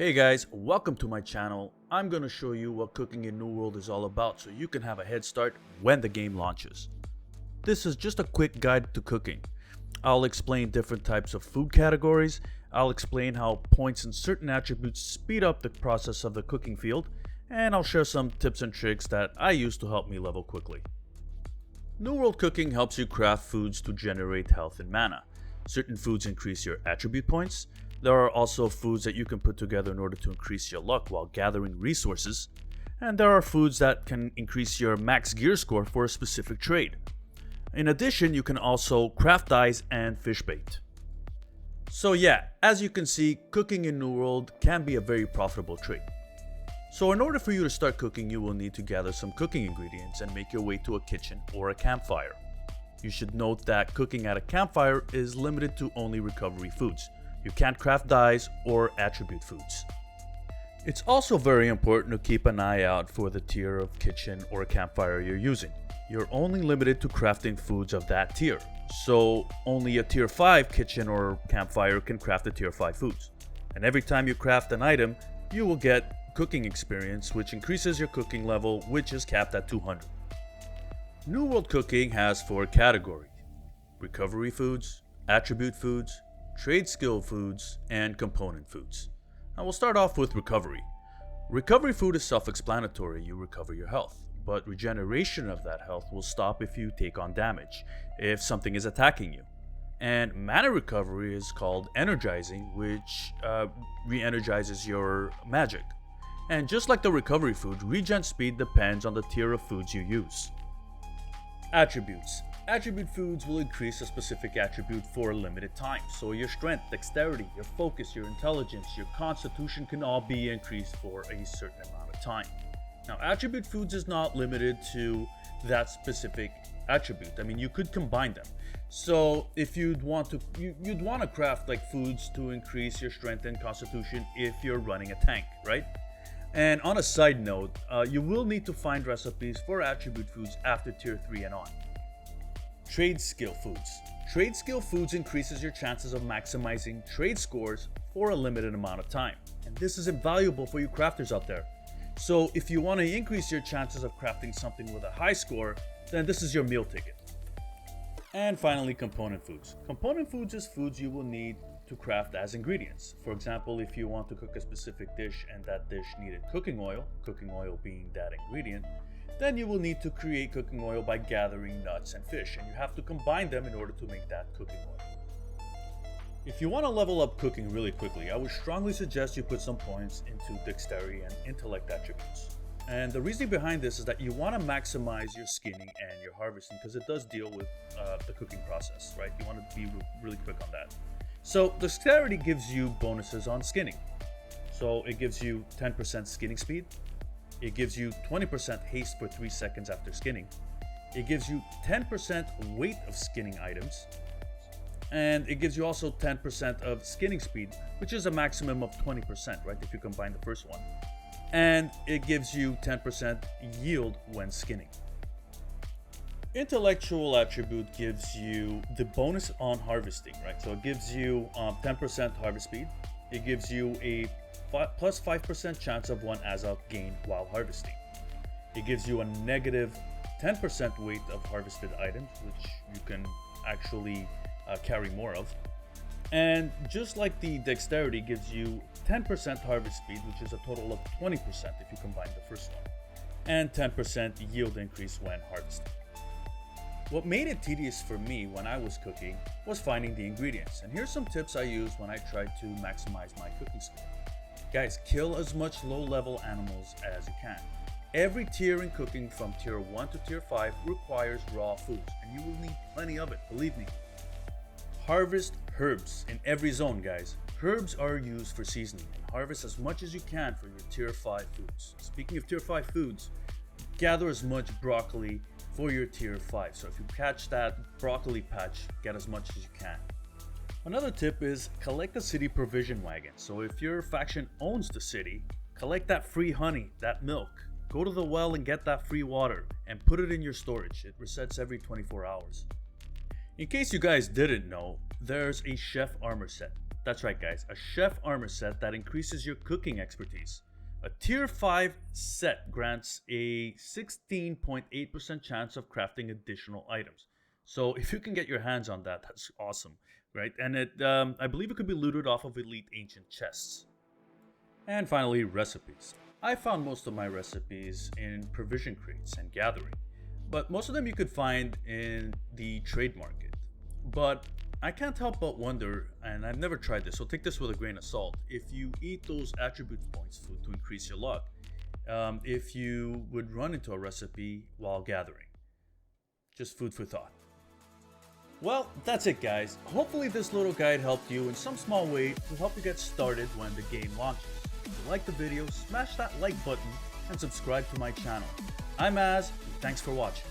Hey guys, welcome to my channel. I'm going to show you what cooking in New World is all about so you can have a head start when the game launches. This is just a quick guide to cooking. I'll explain different types of food categories, I'll explain how points in certain attributes speed up the process of the cooking field, and I'll share some tips and tricks that I use to help me level quickly. New World cooking helps you craft foods to generate health and mana. Certain foods increase your attribute points. There are also foods that you can put together in order to increase your luck while gathering resources. And there are foods that can increase your max gear score for a specific trade. In addition, you can also craft dyes and fish bait. So yeah, as you can see, cooking in New World can be a very profitable trade. So in order for you to start cooking, you will need to gather some cooking ingredients and make your way to a kitchen or a campfire. You should note that cooking at a campfire is limited to only recovery foods. You can't craft dyes or attribute foods. It's also very important to keep an eye out for the tier of kitchen or campfire you're using. You're only limited to crafting foods of that tier, so only a tier 5 kitchen or campfire can craft the tier 5 foods. And every time you craft an item, you will get cooking experience, which increases your cooking level, which is capped at 200. New World cooking has 4 categories: recovery foods, attribute foods, trade skill foods, and component foods. Now we'll start off with recovery. Recovery food is self-explanatory. You recover your health, but regeneration of that health will stop if you take on damage, if something is attacking you. And mana recovery is called energizing, which re-energizes your magic. And just like the recovery food, regen speed depends on the tier of foods you use. Attributes. Attribute foods will increase a specific attribute for a limited time. So your strength, dexterity, your focus, your intelligence, your constitution can all be increased for a certain amount of time. Now, attribute foods is not limited to that specific attribute. I mean, you could combine them. So if you'd want to craft like foods to increase your strength and constitution if you're running a tank, right? And on a side note, you will need to find recipes for attribute foods after tier 3 and on. Trade skill foods. Trade skill foods increases your chances of maximizing trade scores for a limited amount of time. And this is invaluable for you crafters out there. So if you want to increase your chances of crafting something with a high score, then this is your meal ticket. And finally, component foods. Component foods is foods you will need to craft as ingredients. For example, if you want to cook a specific dish and that dish needed cooking oil being that ingredient, then you will need to create cooking oil by gathering nuts and fish, and you have to combine them in order to make that cooking oil. If you want to level up cooking really quickly, I would strongly suggest you put some points into dexterity and intellect attributes. And the reasoning behind this is that you want to maximize your skinning and your harvesting because it does deal with the cooking process, right? You want to be really quick on that. So dexterity gives you bonuses on skinning. So it gives you 10% skinning speed. It gives you 20% haste for 3 seconds after skinning. It gives you 10% weight of skinning items. And it gives you also 10% of skinning speed, which is a maximum of 20%, right? If you combine the first one. And it gives you 10% yield when skinning. Intellectual attribute gives you the bonus on harvesting, right? So it gives you 10% harvest speed. It gives you a plus 5% chance of 1 Azal gain while harvesting. It gives you a negative 10% weight of harvested items, which you can actually carry more of. And just like the dexterity gives you 10% harvest speed, which is a total of 20% if you combine the first one, and 10% yield increase when harvesting. What made it tedious for me when I was cooking was finding the ingredients. And here's some tips I used when I tried to maximize my cooking skill. Guys, kill as much low-level animals as you can. Every tier in cooking from tier 1 to tier 5 requires raw foods, and you will need plenty of it, believe me. Harvest herbs in every zone, guys. Herbs are used for seasoning, and harvest as much as you can for your tier 5 foods. Speaking of tier 5 foods, gather as much broccoli for your tier 5. So if you catch that broccoli patch, get as much as you can. Another tip is collect the city provision wagon. So if your faction owns the city, collect that free honey, that milk. Go to the well and get that free water and put it in your storage. It resets every 24 hours. In case you guys didn't know, there's a chef armor set. That's right guys, a chef armor set that increases your cooking expertise. A tier 5 set grants a 16.8% chance of crafting additional items. So if you can get your hands on that, that's awesome, right? And I believe it could be looted off of elite ancient chests. And finally, recipes. I found most of my recipes in provision crates and gathering, but most of them you could find in the trade market. But I can't help but wonder, and I've never tried this, so take this with a grain of salt, if you eat those attributes points to increase your luck, if you would run into a recipe while gathering. Just food for thought. Well, that's it guys. Hopefully this little guide helped you in some small way to help you get started when the game launches. If you like the video, smash that like button and subscribe to my channel. I'm Az, and thanks for watching.